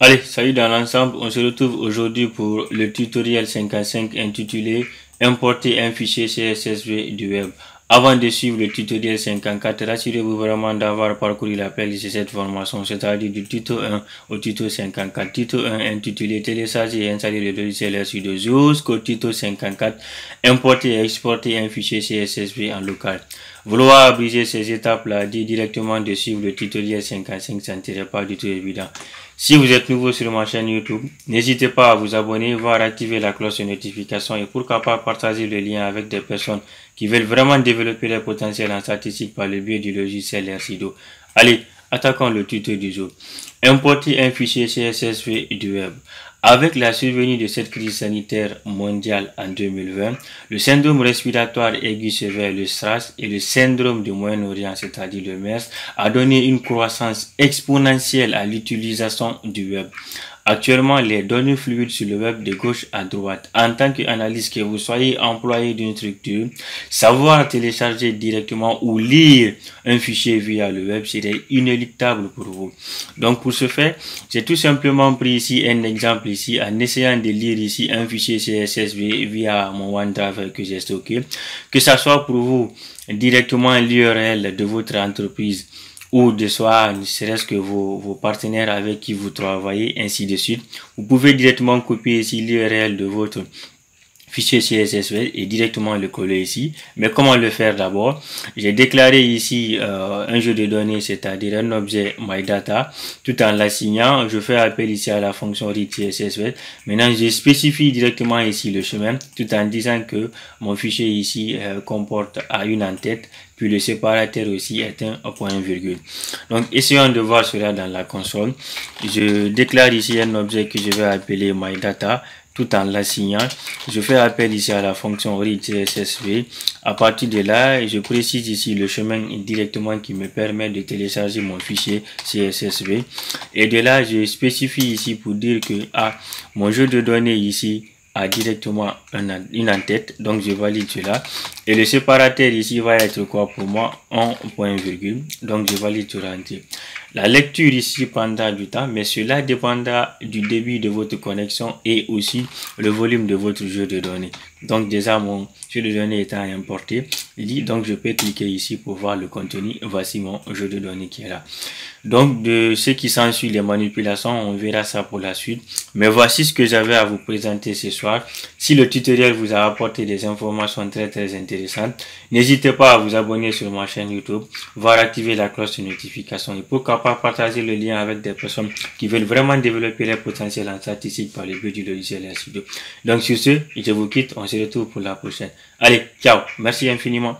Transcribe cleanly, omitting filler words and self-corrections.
Allez, salut dans l'ensemble, on se retrouve aujourd'hui pour le tutoriel 55 intitulé Importer un fichier CSV du web. Avant de suivre le tutoriel 54, rassurez-vous vraiment d'avoir parcouru la playlist de cette formation, c'est-à-dire du tuto 1 au tuto 54. Tuto 1 intitulé Télécharger et installer le logiciel R-Studio jusqu'au tuto 54, Importer et exporter un fichier CSV en local. Vouloir abriser ces étapes-là, dit directement de suivre le tutoriel 55, ça n'était pas du tout évident. Si vous êtes nouveau sur ma chaîne YouTube, n'hésitez pas à vous abonner, voire activer la cloche de notification et pourquoi pas partager le lien avec des personnes qui veulent vraiment développer leur potentiel en statistique par le biais du logiciel R-Studio. Allez, attaquons le tuto du jour. Importer un fichier CSV du web. Avec la survenue de cette crise sanitaire mondiale en 2020, le syndrome respiratoire aigu sévère, le SRAS, et le syndrome du Moyen-Orient, c'est-à-dire le MERS, a donné une croissance exponentielle à l'utilisation du web. Actuellement, les données fluides sur le web de gauche à droite. En tant qu'analyste, que vous soyez employé d'une structure, savoir télécharger directement ou lire un fichier via le web serait inéluctable pour vous. Donc, pour ce faire, j'ai tout simplement pris ici un exemple ici en essayant de lire ici un fichier CSV via mon OneDrive que j'ai stocké. Que ça soit pour vous directement l'URL de votre entreprise ou de soit ne serait-ce que vos partenaires avec qui vous travaillez, ainsi de suite. Vous pouvez directement copier ici l'URL de votre fichier CSV et directement le coller ici. Mais comment le faire d'abord? J'ai déclaré ici un jeu de données, c'est-à-dire un objet MyData, tout en l'assignant. Je fais appel ici à la fonction read CSV. Maintenant, je spécifie directement ici le chemin, tout en disant que mon fichier ici comporte une en-tête, puis le séparateur aussi est un point virgule. Donc, essayons de voir cela dans la console. Je déclare ici un objet que je vais appeler MyData, tout en l'assignant. Je fais appel ici à la fonction read CSV. À partir de là, je précise ici le chemin directement qui me permet de télécharger mon fichier CSV. Et de là, je spécifie ici pour dire que mon jeu de données ici a directement une en-tête, donc je valide cela. Et le séparateur ici va être quoi pour moi? Un point virgule, donc je valide sur entier. La lecture ici prendra du temps, mais cela dépendra du débit de votre connexion et aussi le volume de votre jeu de données. Donc déjà mon jeu de données étant importé, donc je peux cliquer ici pour voir le contenu. Voici mon jeu de données qui est là. Donc de ce qui s'ensuit, les manipulations, on verra ça pour la suite. Mais voici ce que j'avais à vous présenter ce soir. Si le tutoriel vous a apporté des informations très intéressantes, n'hésitez pas à vous abonner sur ma chaîne YouTube, voire activer la cloche de notification et pourquoi pas partager le lien avec des personnes qui veulent vraiment développer leur potentiel en statistique par le biais du logiciel R-Studio. Donc sur ce, je vous quitte, on se retrouve pour la prochaine. Allez, ciao, merci infiniment.